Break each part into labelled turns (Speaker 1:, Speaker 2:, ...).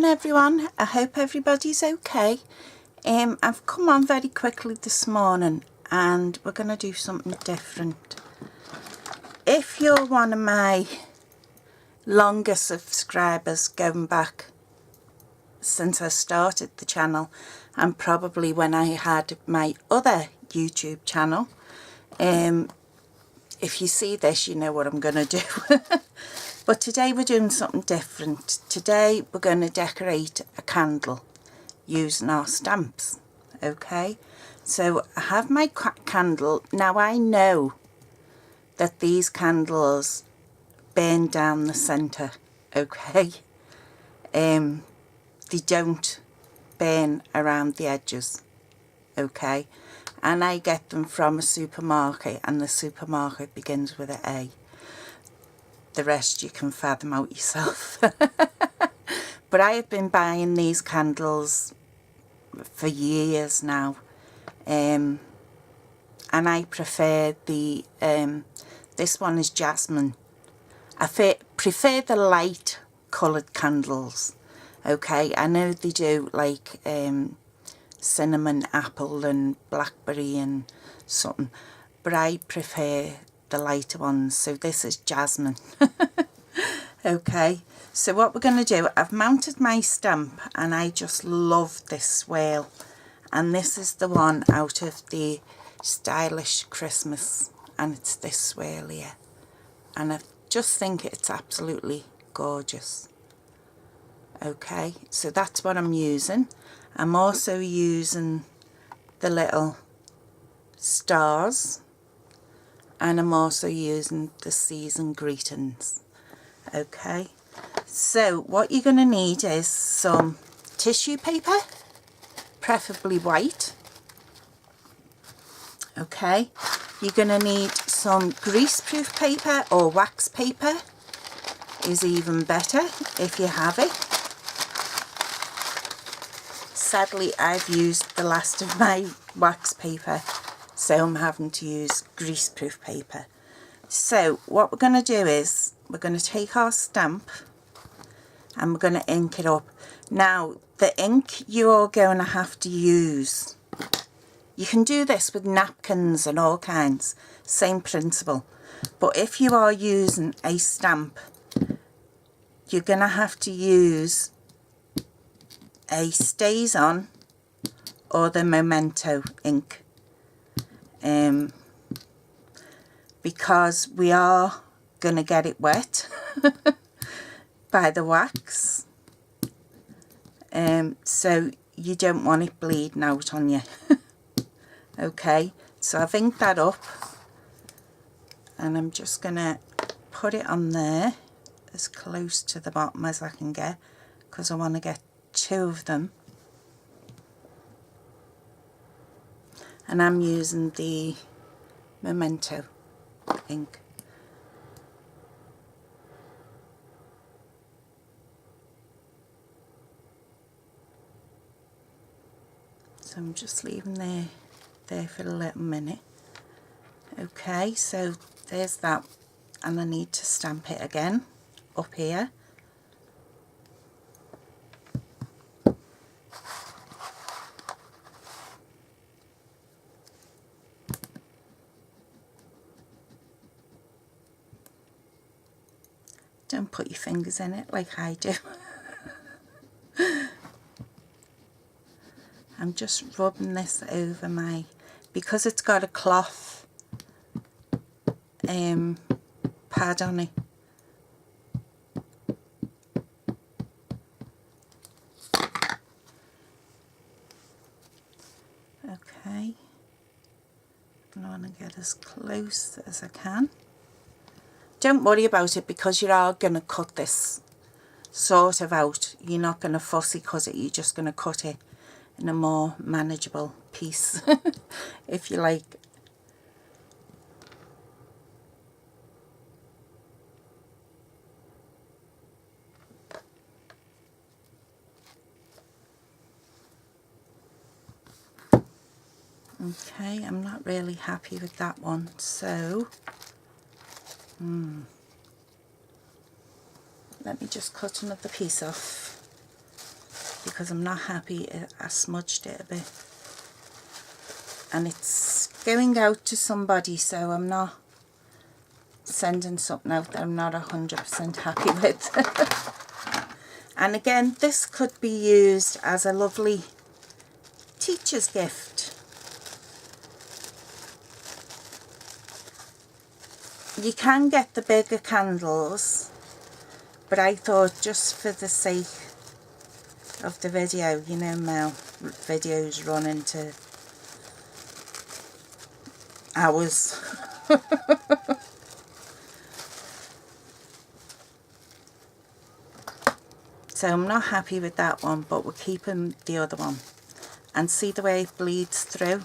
Speaker 1: morning everyone. I hope everybody's okay. I've come on very quickly this morning and we're going to do something different. If you're one of my longer subscribers going back since I started the channel, and probably when I had my other YouTube channel, if you see this you know what I'm going to do. But today we're doing something different. Today we're going to decorate a candle using our stamps. Okay, so I have my candle. Now I know that these candles burn down the centre, okay? They don't burn around the edges, okay? And I get them from a supermarket, and the supermarket begins with an A. The rest you can fathom out yourself. But I have been buying these candles for years now, and I prefer the this one is jasmine. I prefer the light coloured candles. Okay, I know they do like cinnamon, apple and blackberry and something, but I prefer the lighter ones. So this is jasmine. Okay, so what we're going to do, I've mounted my stamp and I just love this swirl, and this is the one out of the Stylish Christmas, and it's this swirl here, and I just think it's absolutely gorgeous. Okay, so that's what I'm using. I'm also using the little stars, and I'm also using the season greetings. Okay, so what you're going to need is some tissue paper, preferably white. Okay, you're going to need some greaseproof paper, or wax paper is even better if you have it. Sadly, I've used the last of my wax paper, so I'm having to use greaseproof paper. So what we're going to do is we're going to take our stamp and we're going to ink it up. Now the ink you're going to have to use, you can do this with napkins and all kinds, same principle, but if you are using a stamp you're going to have to use a Stays On or the Memento ink, because we are going to get it wet by the wax, so you don't want it bleeding out on you. Okay, so I've inked that up and I'm just going to put it on there as close to the bottom as I can get, because I want to get two of them. And I'm using the Memento ink. So I'm just leaving there for a little minute. Okay, so there's that, and I need to stamp it again up here. Don't put your fingers in it like I do. I'm just rubbing this over my, because it's got a cloth pad on it. Okay, I want to get as close as I can. Don't worry about it, because you are going to cut this sort of out. You're not going to fussy cut it, you're just going to cut it in a more manageable piece, if you like. Okay, I'm not really happy with that one, so let me just cut another piece off. because I'm not happy I smudged it a bit. And it's going out to somebody, so I'm not sending something out that I'm not 100% happy with. And again, this could be used as a lovely teacher's gift. You can get the bigger candles, but I thought just for the sake of the video, you know, my videos run into hours. So I'm not happy with that one, but we're keeping the other one. And see the way it bleeds through?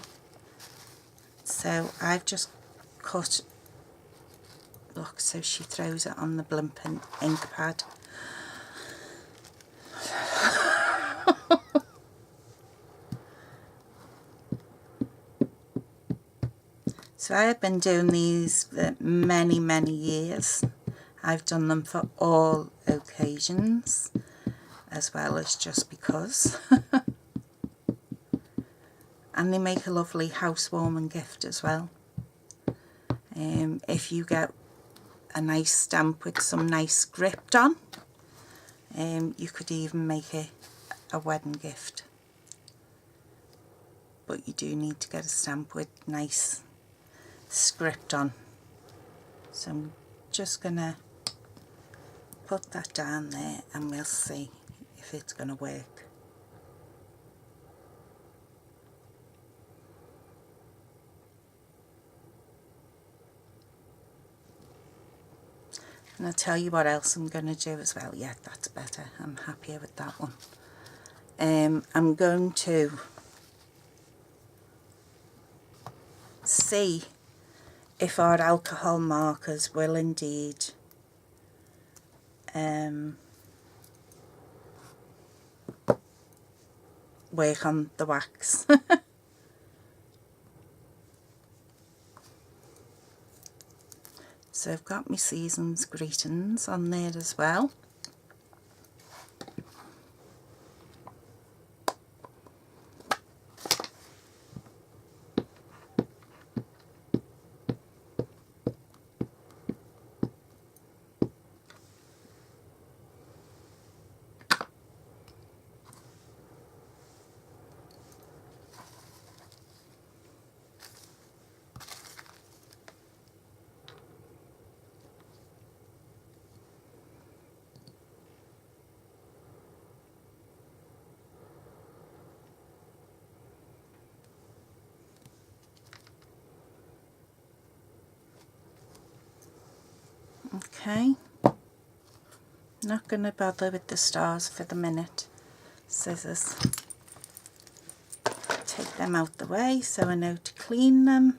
Speaker 1: So I've just cut, look, so she throws it on the blimping ink pad. So I have been doing these for many, many years. I've done them for all occasions, as well as just because. And they make a lovely housewarming gift as well. If you get a nice stamp with some nice script on, you could even make it a wedding gift. But you do need to get a stamp with nice script on. So I'm just gonna put that down there and we'll see if it's gonna work. And I'll tell you what else I'm going to do as well. Yeah, that's better. I'm happier with that one. I'm going to see if our alcohol markers will indeed work on the wax. So I've got my season's greetings on there as well. Okay, not going to bother with the stars for the minute. Scissors. Take them out the way so I know to clean them.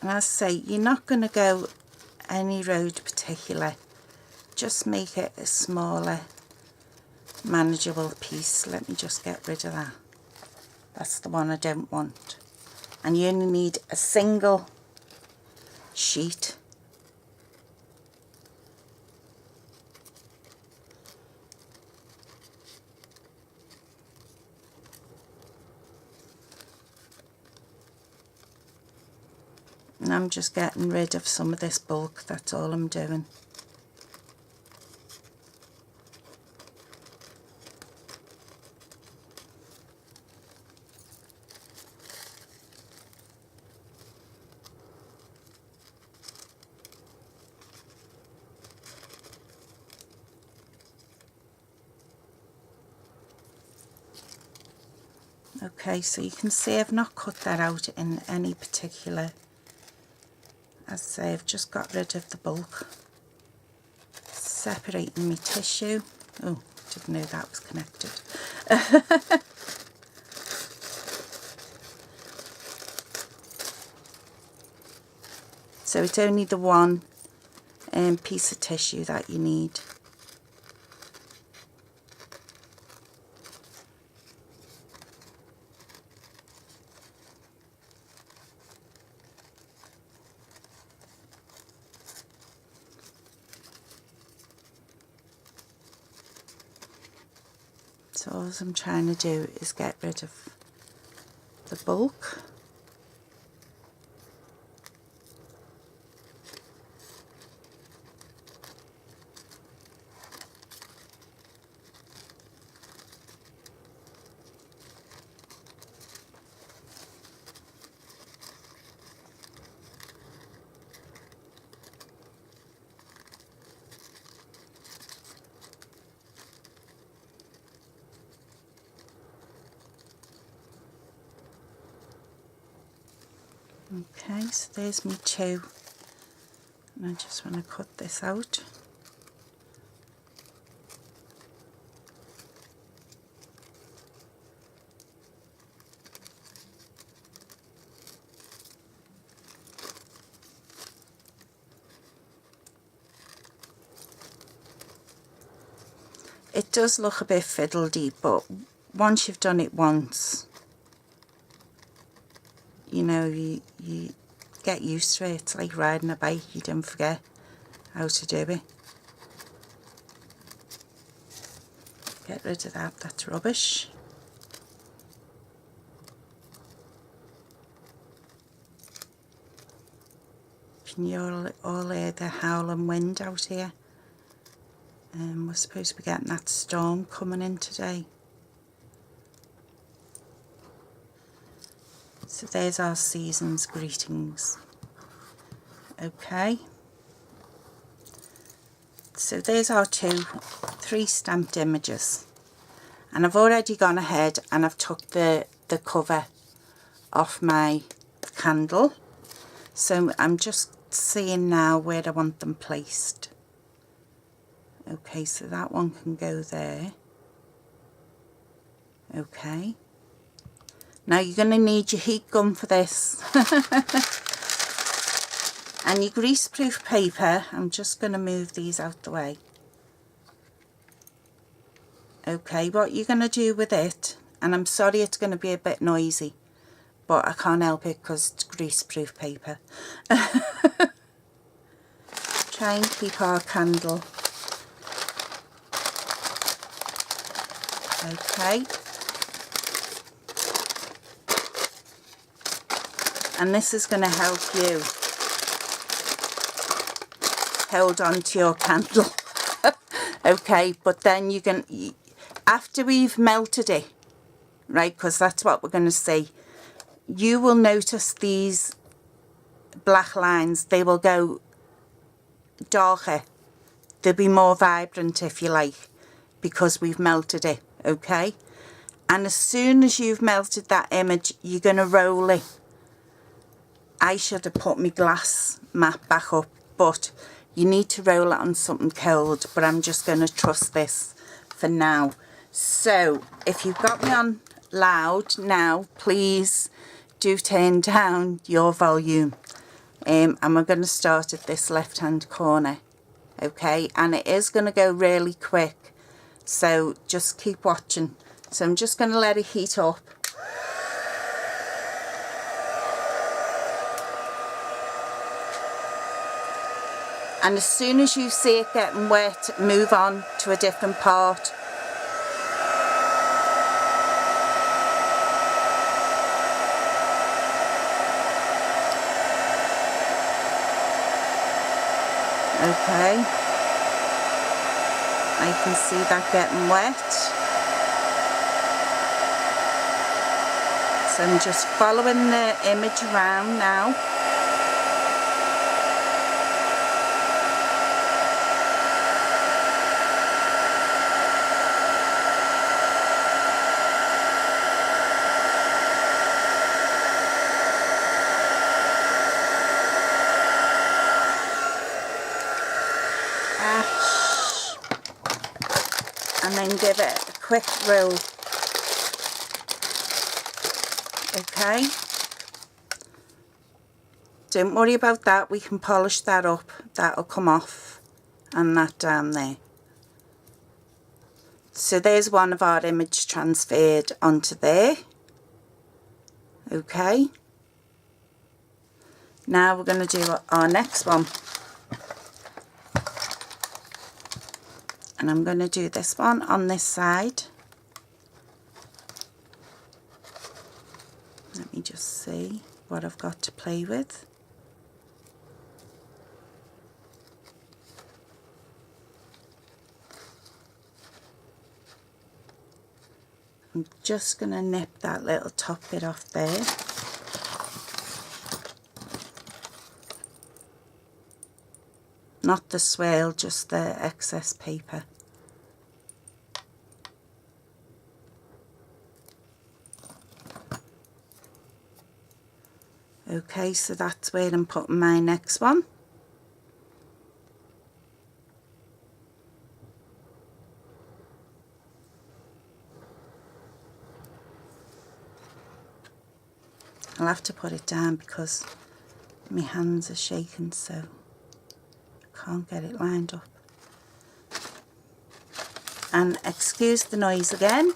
Speaker 1: And as I say, you're not going to go any road particular. Just make it a smaller, manageable piece. Let me just get rid of that. That's the one I don't want. And you only need a single sheet. And I'm just getting rid of some of this bulk, that's all I'm doing. Okay, so you can see I've not cut that out in any particular. As I say, I've just got rid of the bulk. Separating my tissue. Oh, didn't know that was connected. So it's only the one piece of tissue that you need. So all I'm trying to do is get rid of the bulk. Okay, so there's me two, and I just want to cut this out. It does look a bit fiddly, but once you've done it once, you know, you get used to it. It's like riding a bike, you don't forget how to do it. Get rid of that, that's rubbish. Can you all hear the howling wind out here? We're supposed to be getting that storm coming in today. So there's our season's greetings. Okay. So there's our three stamped images. And I've already gone ahead and I've took the cover off my candle. So I'm just seeing now where I want them placed. Okay, so that one can go there. Okay. Now you're going to need your heat gun for this. And your greaseproof paper. I'm just going to move these out the way. Okay, what you're going to do with it, and I'm sorry it's going to be a bit noisy, but I can't help it because it's greaseproof paper. Try and keep our candle. Okay. And this is going to help you hold on to your candle. Okay, but then you can, after we've melted it, right, because that's what we're going to see, you will notice these black lines, they will go darker. They'll be more vibrant, if you like, because we've melted it, okay? And as soon as you've melted that image, you're going to roll it. I should have put my glass mat back up, but you need to roll it on something cold, but I'm just going to trust this for now. So if you've got me on loud now, please do turn down your volume. And we're going to start at this left hand corner, okay? And it is going to go really quick, so just keep watching. So I'm just going to let it heat up. And as soon as you see it getting wet, move on to a different part. Okay. I can see that getting wet. So I'm just following the image around now. And then give it a quick roll. Okay. Don't worry about that, we can polish that up. That'll come off, and that down there. So there's one of our images transferred onto there. Okay. Now we're going to do our next one. And I'm going to do this one on this side. just see what I've got to play with. I'm just going to nip that little top bit off there. Not the swirl, just the excess paper. Okay, so that's where I'm putting my next one. I'll have to put it down because my hands are shaking, so I can't get it lined up. And excuse the noise again.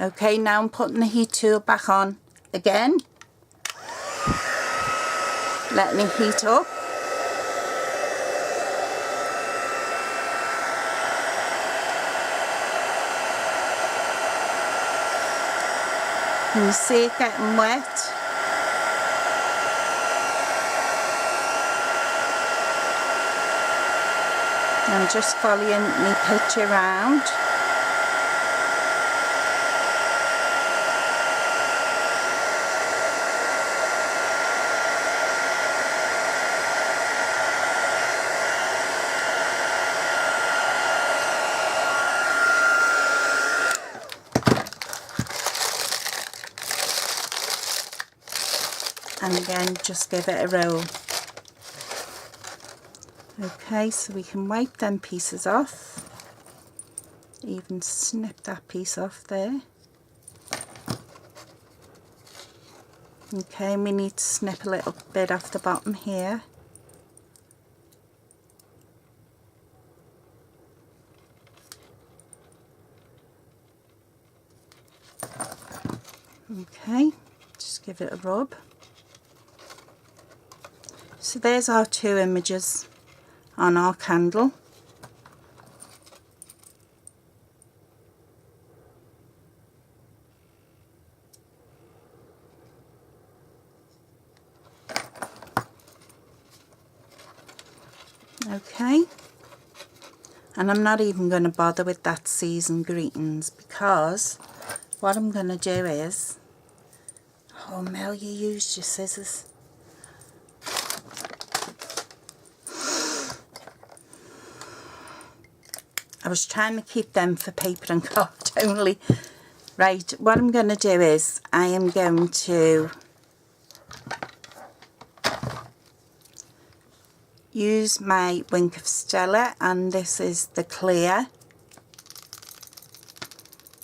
Speaker 1: Okay, now I'm putting the heat tool back on again. Letting it heat up. Can you see it getting wet? I'm just following my picture around. And again, just give it a roll. Okay, so we can wipe them pieces off. Even snip that piece off there. Okay, and we need to snip a little bit off the bottom here. Okay, just give it a rub. So there's our two images on our candle. Okay, and I'm not even going to bother with that season greetings because what I'm going to do is, oh Mel, you used your scissors. I was trying to keep them for paper and card only. Right, what I'm going to do is I am going to use my Wink of Stella, and this is the clear.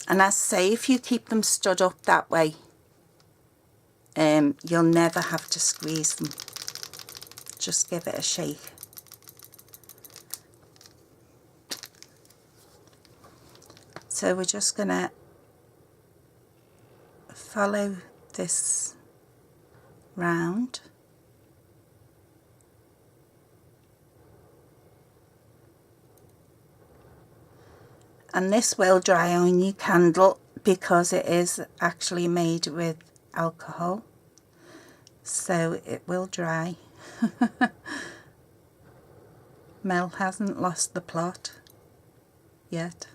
Speaker 1: And as I say, if you keep them stood up that way, you'll never have to squeeze them. Just give it a shake. So we're just going to follow this round. And this will dry on your candle because it is actually made with alcohol. So it will dry. Mel hasn't lost the plot yet.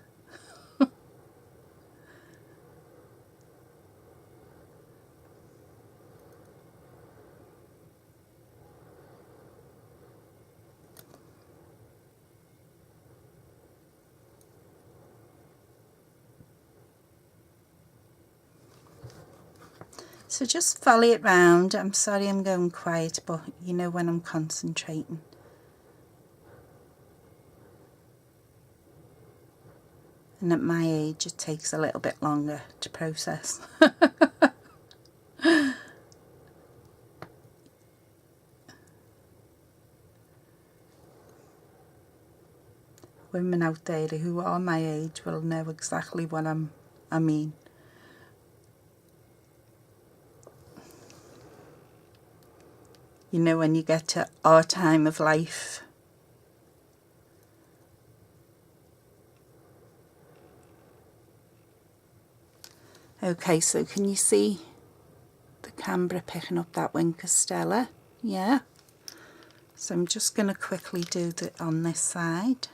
Speaker 1: So just follow it round. I'm sorry I'm going quiet, but you know when I'm concentrating. And at my age it takes a little bit longer to process. Women out there who are my age will know exactly what I mean. you know, when you get to our time of life. Okay, so can you see the camera picking up that wing Costella? Yeah. So I'm just going to quickly do it on this side.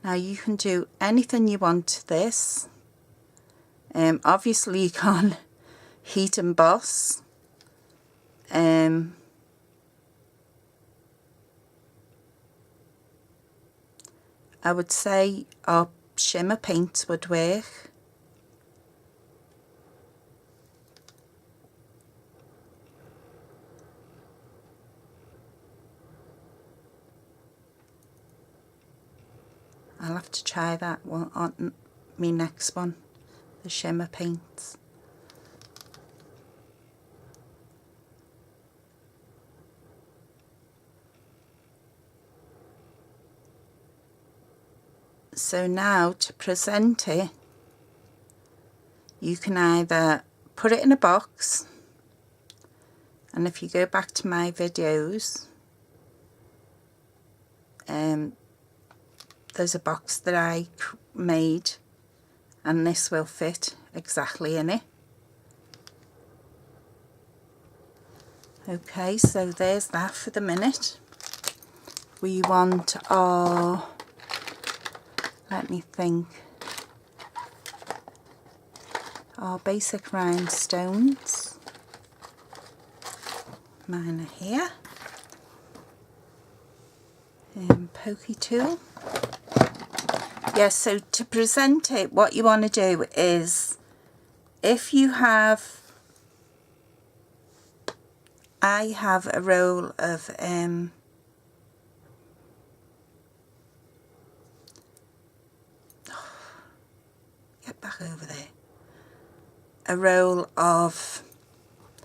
Speaker 1: Now you can do anything you want to this. Obviously you can't heat emboss. I would say our shimmer paints would work. I'll have to try that one on me next one, the shimmer paints. So now to present it, you can either put it in a box, and if you go back to my videos, there's a box that I made, and this will fit exactly in it. Okay, so there's that for the minute. We want our, let me think, our basic rhinestones. Mine are here. Pokey tool. Yes, so to present it, what you want to do is, if you have, I have a roll of get back over there, a roll of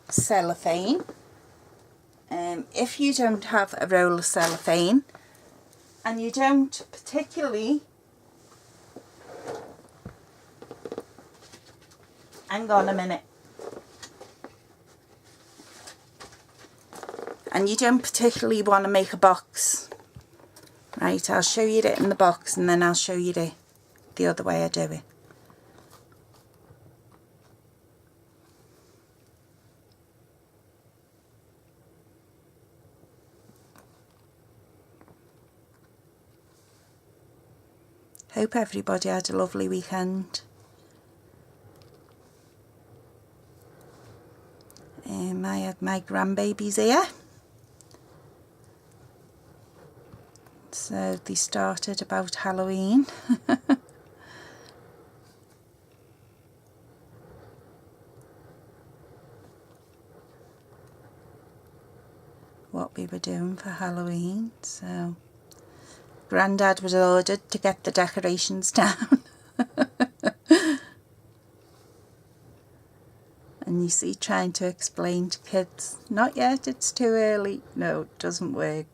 Speaker 1: cellophane. If you don't have a roll of cellophane, and you don't particularly, hang on a minute, and you don't particularly want to make a box, right, I'll show you it in the box, and then I'll show you the other way I do it. Hope everybody had a lovely weekend. I had my grandbabies here. So they started about Halloween. What we were doing for Halloween. So Grandad was ordered to get the decorations down. And you see, trying to explain to kids, not yet, it's too early. No, it doesn't work.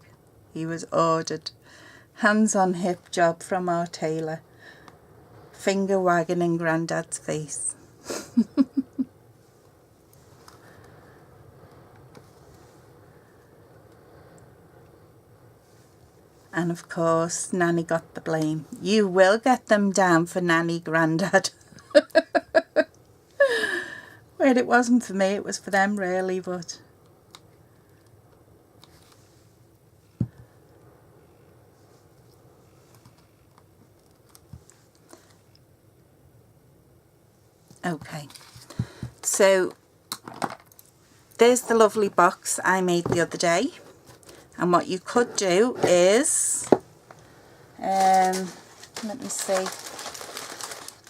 Speaker 1: He was ordered. Hands on hip job from our tailor. Finger wagging in Grandad's face. And of course, Nanny got the blame. You will get them down for Nanny, Grandad. Well, it wasn't for me, it was for them really, but... Okay, so there's the lovely box I made the other day. And what you could do is, let me see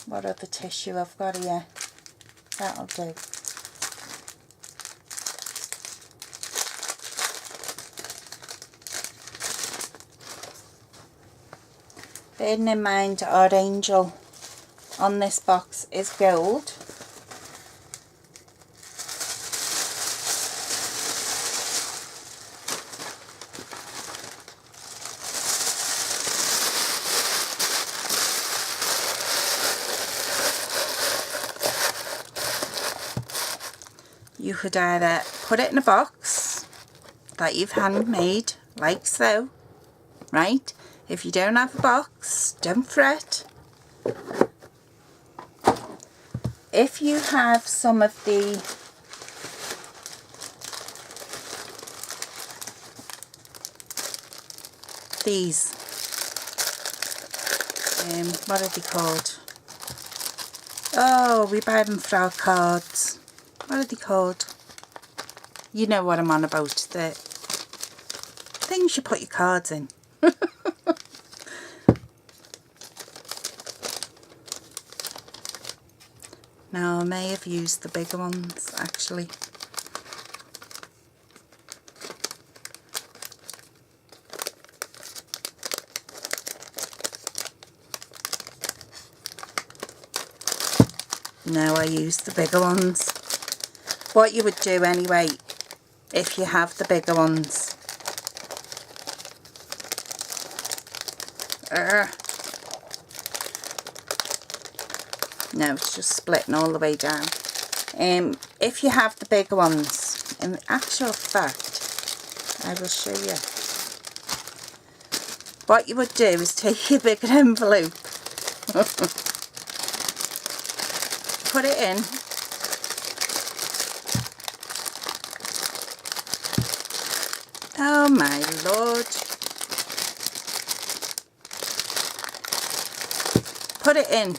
Speaker 1: what other tissue I've got here. That'll do. Bearing in mind our angel on this box is gold. you could either put it in a box that you've handmade, like so, right? If you don't have a box, don't fret. If you have some of these, what are they called? Oh, we buy them for our cards. What are they called? You know what I'm on about, the things you put your cards in. Now, I may have used the bigger ones, actually. No, I used the bigger ones. What you would do anyway, if you have the bigger ones. No, it's just splitting all the way down. If you have the bigger ones, in actual fact, I will show you. What you would do is take your bigger envelope, put it in, oh my lord, put it in,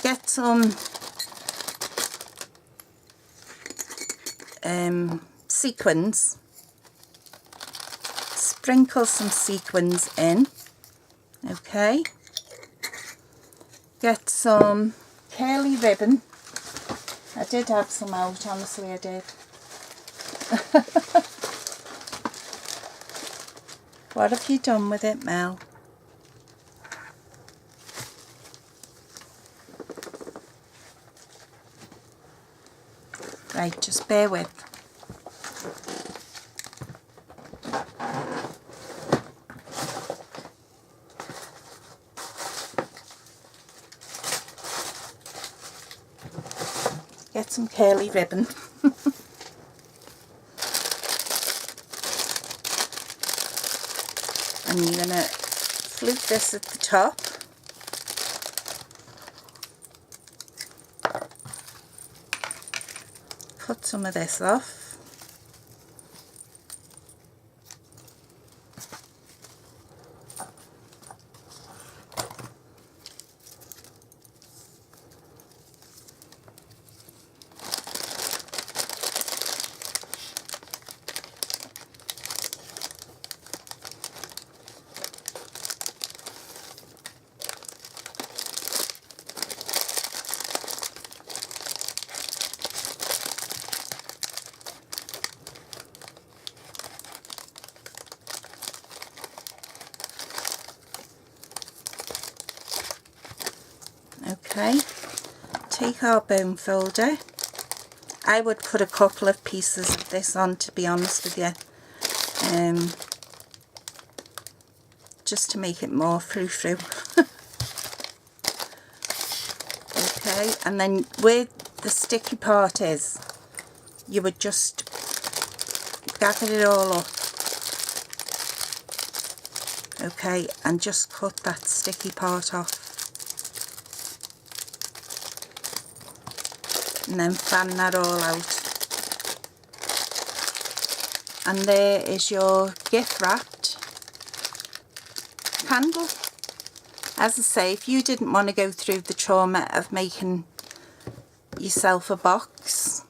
Speaker 1: get some sequins, sprinkle some sequins in, okay, get some curly ribbon. I did have some out, honestly I did. What have you done with it, Mel? Right, just bear with. Get some curly ribbon. And you're going to flute this at the top. Cut some of this off. Okay, take our bone folder. I would put a couple of pieces of this on, to be honest with you, just to make it more frou-frou. Okay, and then where the sticky part is, you would just gather it all up, okay, and just cut that sticky part off. And then fan that all out. And there is your gift wrapped candle. As I say, if you didn't want to go through the trauma of making yourself a box,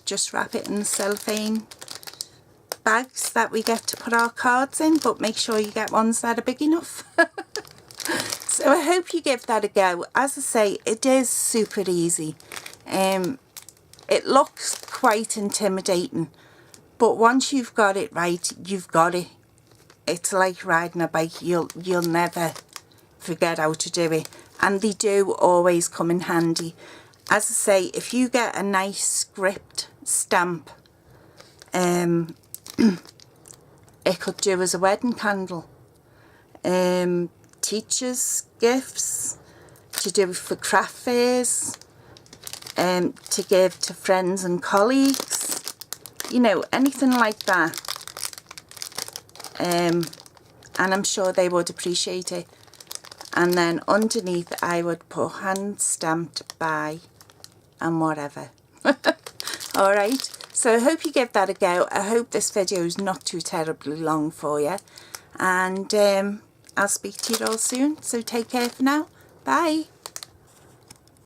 Speaker 1: just wrap it in the cellophane bags that we get to put our cards in, but make sure you get ones that are big enough. So I hope you give that a go. As I say, it is super easy. It looks quite intimidating, but once you've got it right, you've got it. It's like riding a bike. You'll never forget how to do it. And they do always come in handy. As I say, if you get a nice script stamp, it could do as a wedding candle. Teachers' gifts, to do for craft fairs, to give to friends and colleagues, you know, anything like that. And I'm sure they would appreciate it. And then underneath I would put hand stamped by and whatever. Alright, so I hope you give that a go. I hope this video is not too terribly long for you. And I'll speak to you all soon. So take care for now. Bye.